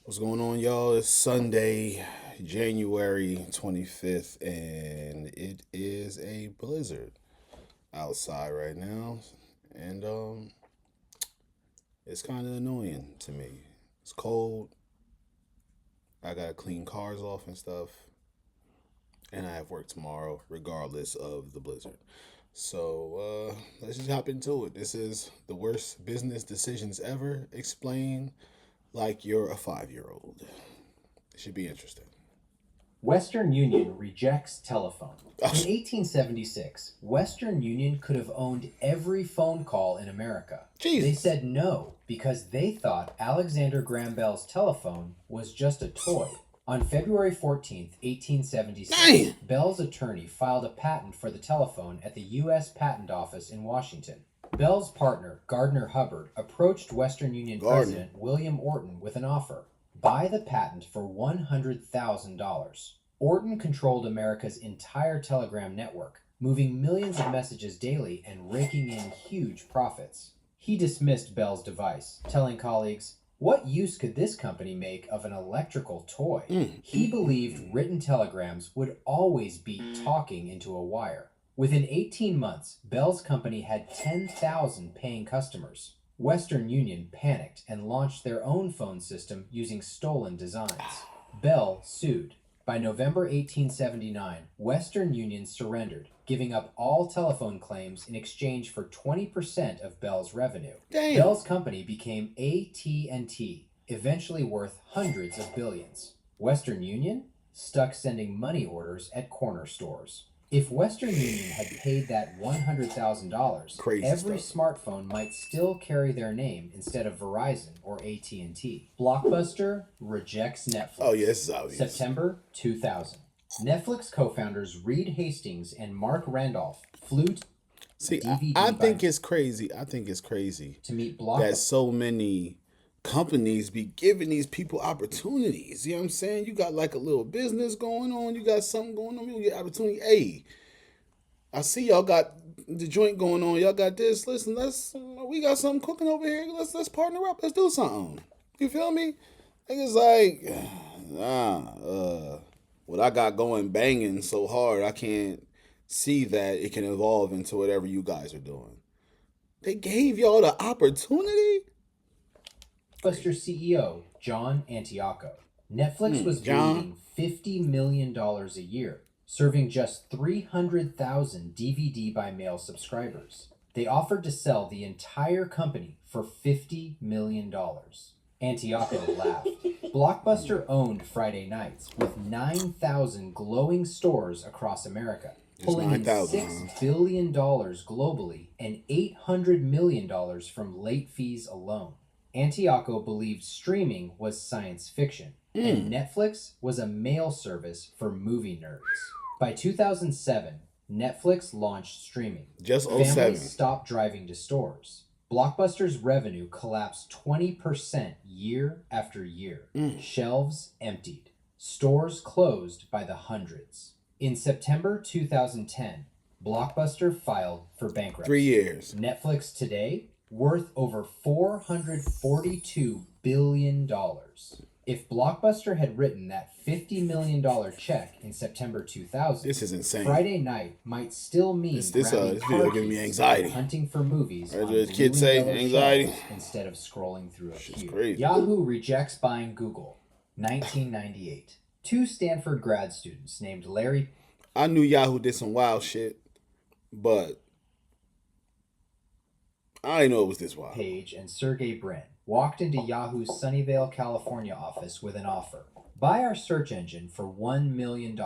What's going on, y'all? It's Sunday, January 25th, and it is a blizzard outside right now. And it's kind of annoying to me. It's cold. I got to clean cars off and stuff. And I have work tomorrow, regardless of the blizzard. So let's just hop into it. This is the worst business decisions ever explained like you're a 5 year old. It should be interesting. Western Union rejects telephone. In 1876, Western Union could have owned every phone call in America. Jesus. They said no because they thought Alexander Graham Bell's telephone was just a toy. On February 14th, 1876, Damn. Bell's attorney filed a patent for the telephone at the U.S. Patent Office in Washington. Bell's partner, Gardner Hubbard, approached Western Union President William Orton with an offer. Buy the patent for $100,000. Orton controlled America's entire telegram network, moving millions of messages daily and raking in huge profits. He dismissed Bell's device, telling colleagues, "What use could this company make of an electrical toy?" He believed written telegrams would always beat talking into a wire. Within 18 months, Bell's company had 10,000 paying customers. Western Union panicked and launched their own phone system using stolen designs. Bell sued. By November 1879, Western Union surrendered, giving up all telephone claims in exchange for 20% of Bell's revenue. Damn. Bell's company became AT&T, eventually worth hundreds of billions. Western Union stuck sending money orders at corner stores. If Western Union had paid that $100,000, every smartphone might still carry their name instead of Verizon or AT&T. Blockbuster rejects Netflix. Oh, yes, this is obvious. September 2000. Netflix co-founders Reed Hastings and Mark Randolph flew to I think it's crazy. To meet Blockbuster. That so many companies be giving these people opportunities. You know what I'm saying? You got like a little business going on. You got something going on. You get opportunity. Hey, I see y'all got the joint going on. Y'all got this. Listen, we got something cooking over here. Let's partner up. Let's do something. You feel me? It's like, what I got going banging so hard, I can't see that it can evolve into whatever you guys are doing. They gave y'all the opportunity? Blockbuster CEO John Antioco. Netflix was bleeding $50 million a year, serving just 300,000 DVD by mail subscribers. They offered to sell the entire company for $50 million. Antioco laughed. Blockbuster owned Friday nights with 9,000 glowing stores across America, pulling in $6 billion globally and $800 million from late fees alone. Antioco believed streaming was science fiction, and Netflix was a mail service for movie nerds. By 2007, Netflix launched streaming. Just 07. Families stopped driving to stores. Blockbuster's revenue collapsed 20% year after year. Shelves emptied. Stores closed by the hundreds. In September 2010, Blockbuster filed for bankruptcy. 3 years. Netflix today, worth over $442 billion. If Blockbuster had written that $50 million check in September 2000, this is insane. Friday night might still mean this video giving me anxiety. Hunting for movies on the kids say anxiety instead of scrolling through a queue. Crazy. Yahoo rejects buying Google. 1998. Two Stanford grad students named Larry. I knew Yahoo did some wild shit, but I didn't know it was this wild. Page and Sergey Brin walked into Yahoo's Sunnyvale, California office with an offer. Buy our search engine for $1 million.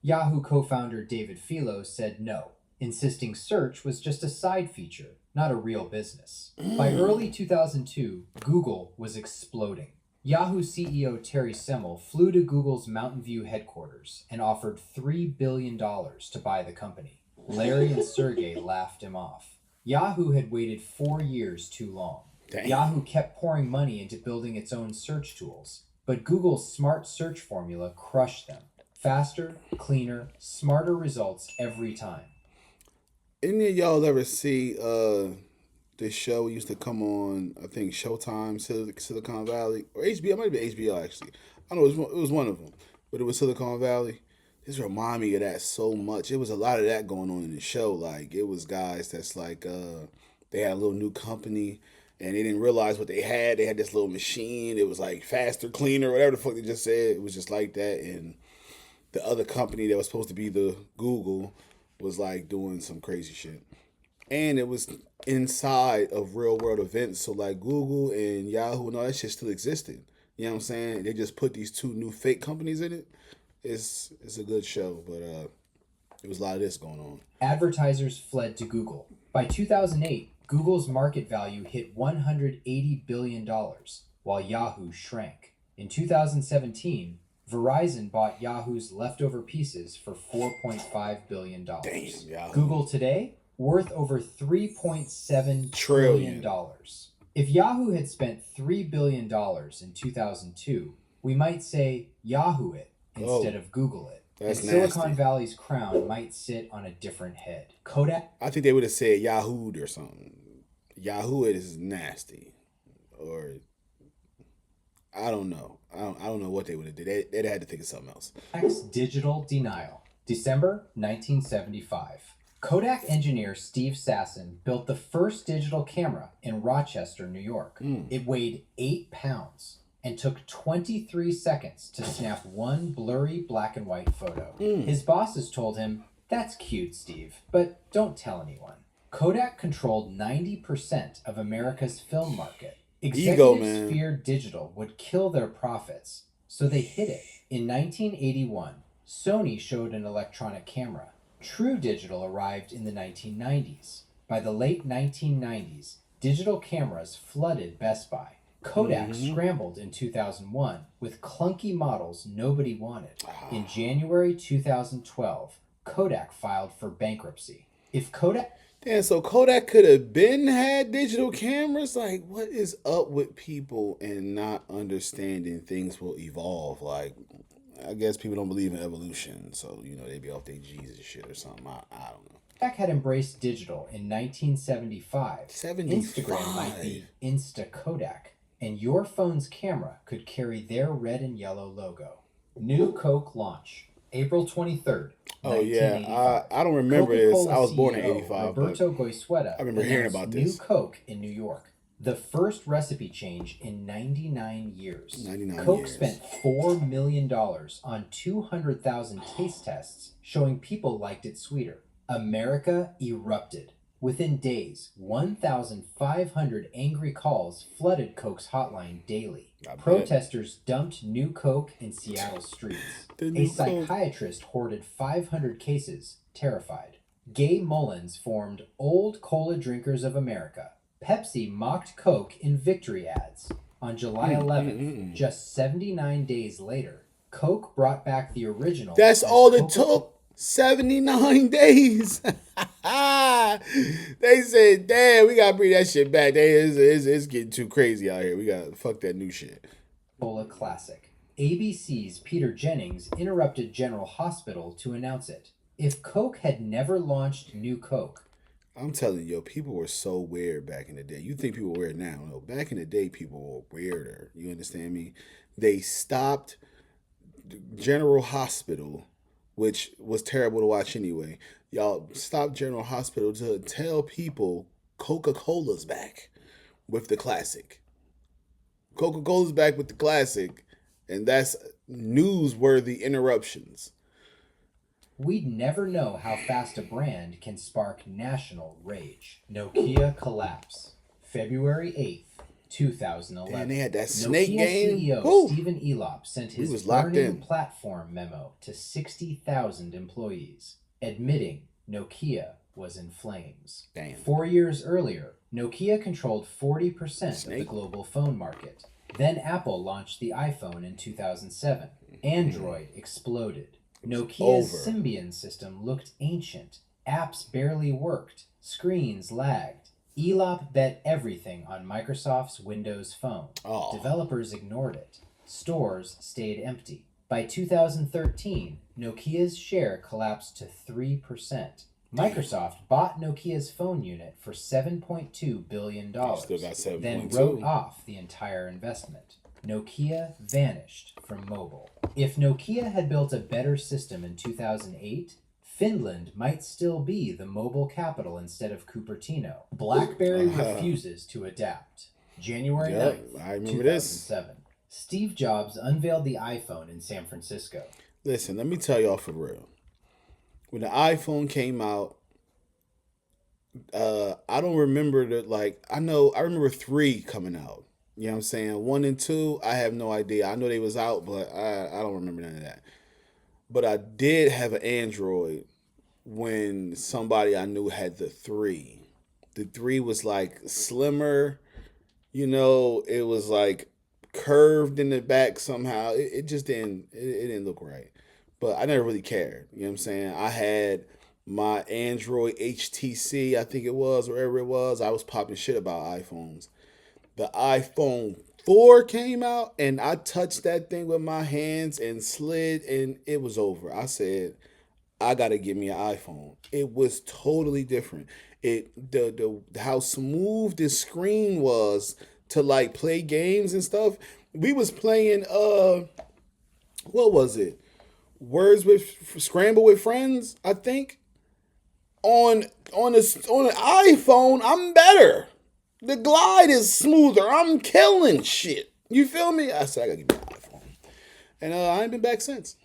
Yahoo co-founder David Filo said no, insisting search was just a side feature, not a real business. By early 2002, Google was exploding. Yahoo CEO Terry Semel flew to Google's Mountain View headquarters and offered $3 billion to buy the company. Larry and Sergey laughed him off. Yahoo had waited 4 years too long. Dang. Yahoo kept pouring money into building its own search tools, but Google's smart search formula crushed them. Faster, cleaner, smarter results every time. Any of y'all ever see this show used to come on, I think Showtime, Silicon Valley, or HBO. It might be HBO actually. I don't know. It was one of them, but it was Silicon Valley. This remind me of that so much. It was a lot of that going on in the show. Like it was guys that's like they had a little new company and they didn't realize what they had. They had this little machine. It was like faster, cleaner, whatever the fuck they just said. It was just like that. And the other company that was supposed to be the Google was like doing some crazy shit. And it was inside of real world events. So like Google and Yahoo and all that shit still existed. You know what I'm saying? They just put these two new fake companies in it. It's a good show, but there was a lot of this going on. Advertisers fled to Google. By 2008, Google's market value hit $180 billion, while Yahoo shrank. In 2017, Verizon bought Yahoo's leftover pieces for $4.5 billion. Damn, Yahoo. Google today, worth over $3.7 trillion. If Yahoo had spent $3 billion in 2002, we might say Yahoo it instead of Google it. That's and Silicon nasty. Valley's crown might sit on a different head. Kodak. I think they would have said Yahoo'd or something. Yahoo it is nasty, or I don't know. I don't know what they would have did. They'd had to think of something else. Kodak's digital denial. December 1975. Kodak engineer Steve Sasson built the first digital camera in Rochester, New York. It weighed 8 pounds and took 23 seconds to snap one blurry black and white photo. His bosses told him, "That's cute, Steve, but don't tell anyone." Kodak controlled 90% of America's film market. Executives feared digital would kill their profits, so they hid it. In 1981, Sony showed an electronic camera. True digital arrived in the 1990s. By the late 1990s, digital cameras flooded Best Buy. Kodak scrambled in 2001 with clunky models nobody wanted. In January 2012, Kodak filed for bankruptcy. If Kodak... Damn, so Kodak could have been had digital cameras? Like, what is up with people and not understanding things will evolve? Like, I guess people don't believe in evolution, so, you know, they be off their Jesus shit or something. I don't know. Kodak had embraced digital in 1975. 75. Instagram might be Insta Kodak, and your phone's camera could carry their red and yellow logo. New Coke launch, April 23rd. Oh yeah, I don't remember Coca-Cola this. I was born in CEO '85. Roberto Goizueta I remember hearing about this. New Coke in New York, the first recipe change in 99 years. 99 Coke years. spent $4 million on 200,000 taste tests, showing people liked it sweeter. America erupted. Within days, 1,500 angry calls flooded Coke's hotline daily. Protesters dumped New Coke in Seattle streets. A psychiatrist hoarded 500 cases, terrified. Gay Mullins formed Old Cola Drinkers of America. Pepsi mocked Coke in victory ads. On July 11th, just 79 days later, Coke brought back the original. That's all it took? 79 days. They said, damn, we gotta bring that shit back. It's getting too crazy out here. We gotta fuck that new shit. Cola Classic. ABC's Peter Jennings interrupted General Hospital to announce it. If Coke had never launched New Coke, I'm telling you, people were so weird back in the day. You think people were weird now? No, back in the day, people were weirder. You understand me? They stopped General Hospital, which was terrible to watch anyway. Y'all stopped General Hospital to tell people Coca-Cola's back with the classic. Coca-Cola's back with the classic, and that's newsworthy interruptions. We'd never know how fast a brand can spark national rage. Nokia collapse. February 8th, 2011. And they had that snake Nokia game. CEO Stephen Elop sent his was locked burning in. platform memo to 60,000 employees, admitting Nokia was in flames. Damn. 4 years earlier, Nokia controlled 40% of the global phone market. Then Apple launched the iPhone in 2007. Android exploded. Nokia's Symbian system looked ancient. Apps barely worked. Screens lagged. Elop bet everything on Microsoft's Windows Phone. Developers ignored it. Stores stayed empty. By 2013, Nokia's share collapsed to 3%. Microsoft bought Nokia's phone unit for $7.2 billion, You still got then wrote 7.2. off the entire investment. Nokia vanished from mobile. If Nokia had built a better system in 2008, Finland might still be the mobile capital instead of Cupertino. BlackBerry refuses to adapt. January 9th, I remember 2007. Steve Jobs unveiled the iPhone in San Francisco. Listen, let me tell y'all for real. When the iPhone came out, I don't remember I remember 3 coming out. You know what I'm saying? 1 and 2, I have no idea. I know they was out, but I don't remember none of that. But I did have an Android when somebody I knew had the 3. The 3 was like slimmer, it was like curved in the back somehow. It just it didn't look right. But I never really cared. You know what I'm saying? I had my Android HTC, I think it was, wherever it was. I was popping shit about iPhones. The iPhone 4 came out and I touched that thing with my hands and slid and it was over. I said, I gotta get me an iPhone. It was totally different. The how smooth the screen was to like play games and stuff. We was playing what was it? Words with Scramble with Friends, I think. On an iPhone, I'm better. The glide is smoother. I'm killing shit. You feel me? I said I gotta get me an iPhone, and I ain't been back since.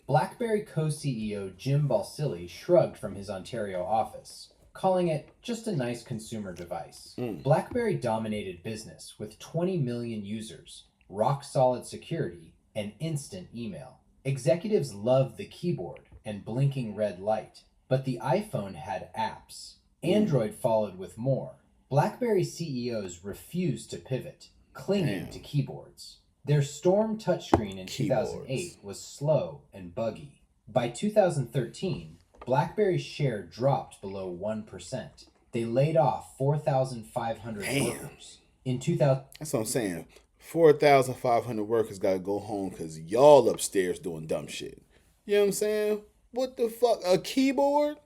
BlackBerry co-CEO Jim Balsillie shrugged from his Ontario office, calling it just a nice consumer device. BlackBerry dominated business with 20 million users, rock-solid security, and instant email. Executives loved the keyboard and blinking red light, but the iPhone had apps. Android followed with more. BlackBerry CEOs refused to pivot, clinging to keyboards. Their Storm touchscreen in 2008 was slow and buggy. By 2013, BlackBerry's share dropped below 1%. They laid off 4,500 workers. In 2000, That's what I'm saying. 4,500 workers gotta go home because y'all upstairs doing dumb shit. You know what I'm saying? What the fuck? A keyboard?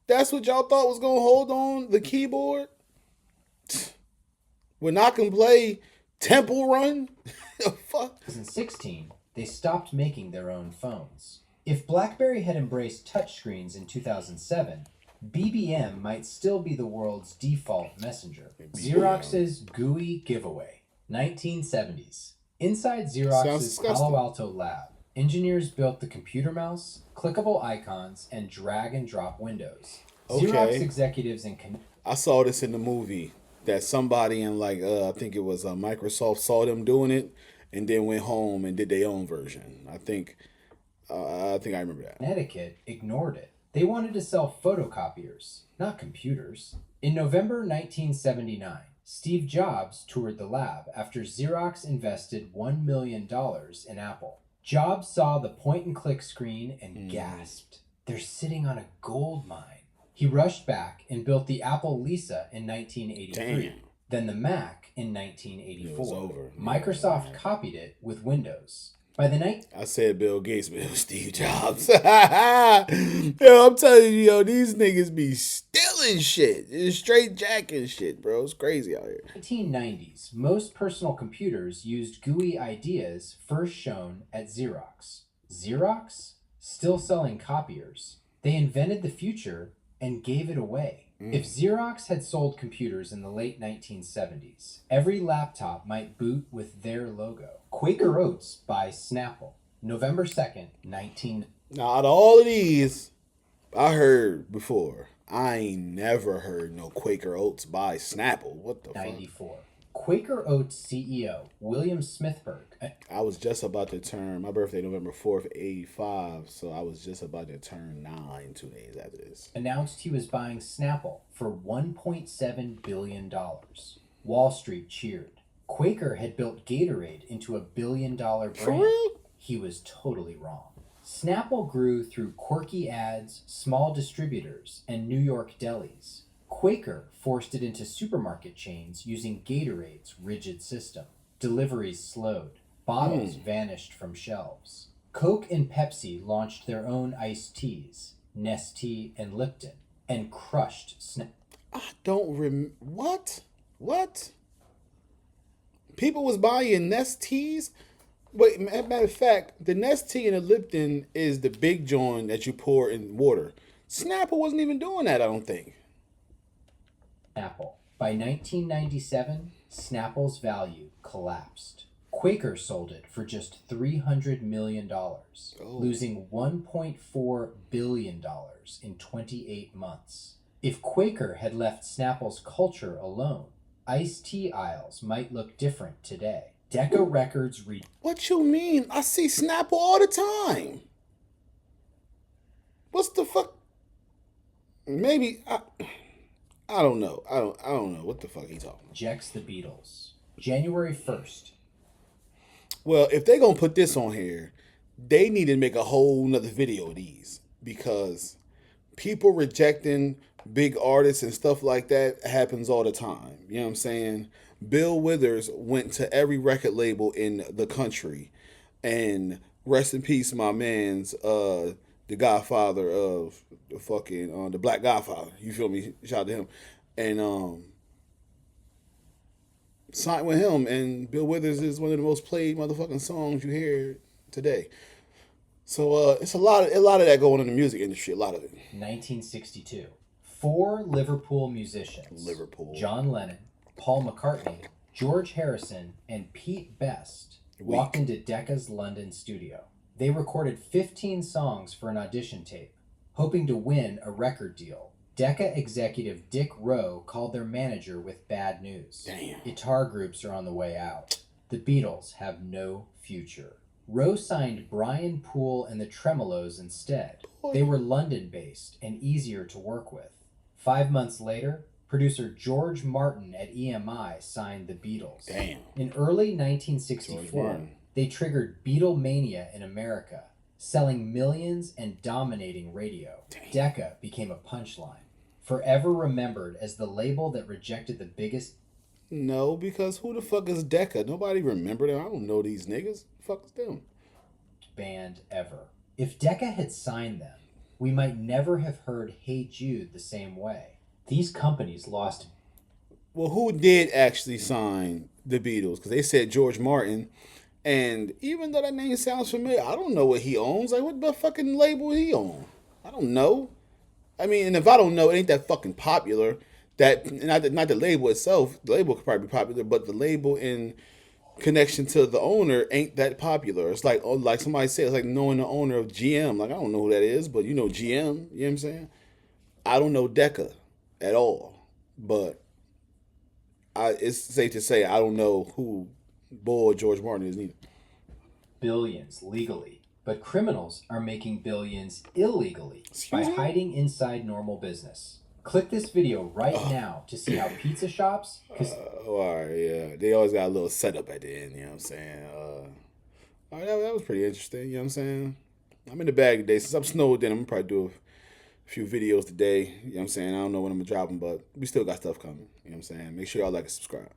That's what y'all thought was gonna hold on? The keyboard? When I can play Temple Run? Fuck. 2016, they stopped making their own phones. If BlackBerry had embraced touchscreens in 2007, BBM might still be the world's default messenger. Xerox's GUI giveaway. 1970s. Inside Xerox's Palo Alto lab, engineers built the computer mouse, clickable icons, and drag and drop windows. Xerox executives and I saw this in the movie that somebody in I think it was Microsoft saw them doing it and then went home and did their own version. I think I remember that. Connecticut ignored it. They wanted to sell photocopiers, not computers. In November 1979, Steve Jobs toured the lab after Xerox invested $1 million in Apple. Jobs saw the point-and-click screen and gasped. They're sitting on a gold mine. He rushed back and built the Apple Lisa in 1983, then the Mac in 1984. It was over. Microsoft copied it with Windows. By the night, I said Bill Gates, but it was Steve Jobs. Yo, I'm telling you, these niggas be stealing shit. It's straight jacking shit, bro. It's crazy out here. 1990s, most personal computers used GUI ideas first shown at Xerox. Xerox? Still selling copiers. They invented the future and gave it away. If Xerox had sold computers in the late 1970s, every laptop might boot with their logo. Quaker Oats by Snapple, November 2nd, 19... Now, out of all of these, I heard before. I ain't never heard no Quaker Oats by Snapple. What the 94. Fuck? Quaker Oats CEO William Smithberg. I was just about to turn, my birthday November 4th, 85, so I was just about to turn 9 2 days after this. Announced he was buying Snapple for $1.7 billion. Wall Street cheered. Quaker had built Gatorade into a billion-dollar brand. For real? He was totally wrong. Snapple grew through quirky ads, small distributors, and New York delis. Quaker forced it into supermarket chains using Gatorade's rigid system. Deliveries slowed. Bottles vanished from shelves. Coke and Pepsi launched their own iced teas. Nestea, and Lipton, and crushed I don't what? What? People was buying Nestees. Wait, matter of fact, the Nestea and the Lipton is the big joint that you pour in water. Snapple wasn't even doing that, I don't think. Snapple. By 1997, Snapple's value collapsed. Quaker sold it for just $300 million, losing $1.4 billion in 28 months. If Quaker had left Snapple's culture alone, iced tea aisles might look different today. Decca Records What you mean? I see Snapple all the time. What's the fuck? Maybe I don't know. I don't know what the fuck he talking about. rejects the Beatles. January 1st. Well, if they gonna put this on here, they need to make a whole nother video of these because people rejecting big artists and stuff like that happens all the time. You know what I'm saying? Bill Withers went to every record label in the country, and rest in peace, my man's the Godfather of the fucking the Black Godfather. You feel me? Shout out to him, and signed with him. And Bill Withers is one of the most played motherfucking songs you hear today. So it's a lot of that going on in the music industry. A lot of it. 1962. Four Liverpool musicians, John Lennon, Paul McCartney, George Harrison, and Pete Best, walked into Decca's London studio. They recorded 15 songs for an audition tape, hoping to win a record deal. Decca executive Dick Rowe called their manager with bad news. Damn. Guitar groups are on the way out. The Beatles have no future. Rowe signed Brian Poole and the Tremolos instead. They were London-based and easier to work with. 5 months later, producer George Martin at EMI signed the Beatles. Damn. In early 1964, they triggered Beatlemania in America, selling millions and dominating radio. Damn. Decca became a punchline, forever remembered as the label that rejected the biggest... No, because who the fuck is Decca? Nobody remember them. I don't know these niggas. The fuck is them? Band ever. If Decca had signed them, we might never have heard Hey Jude the same way. These companies lost... Well, who did actually sign the Beatles? Because they said George Martin. And even though that name sounds familiar, I don't know what he owns. Like, what the fucking label he own? I don't know. I mean, and if I don't know, it ain't that fucking popular. That not the label itself. The label could probably be popular, but the label in connection to the owner ain't that popular. It's like somebody said, it's like knowing the owner of GM. Like, I don't know who that is, but you know GM. You know what I'm saying? I don't know Decca at all, but it's safe to say I don't know who Bull George Martin is neither. Billions legally, but criminals are making billions illegally by hiding inside normal business. Click this video right now to see how pizza shops... All right, yeah. They always got a little setup at the end, you know what I'm saying? All right, that was pretty interesting, you know what I'm saying? I'm in the bag today. Since I'm snowed in, I'm going to probably do a few videos today, you know what I'm saying? I don't know when I'm going to drop them, but we still got stuff coming, you know what I'm saying? Make sure y'all like and subscribe.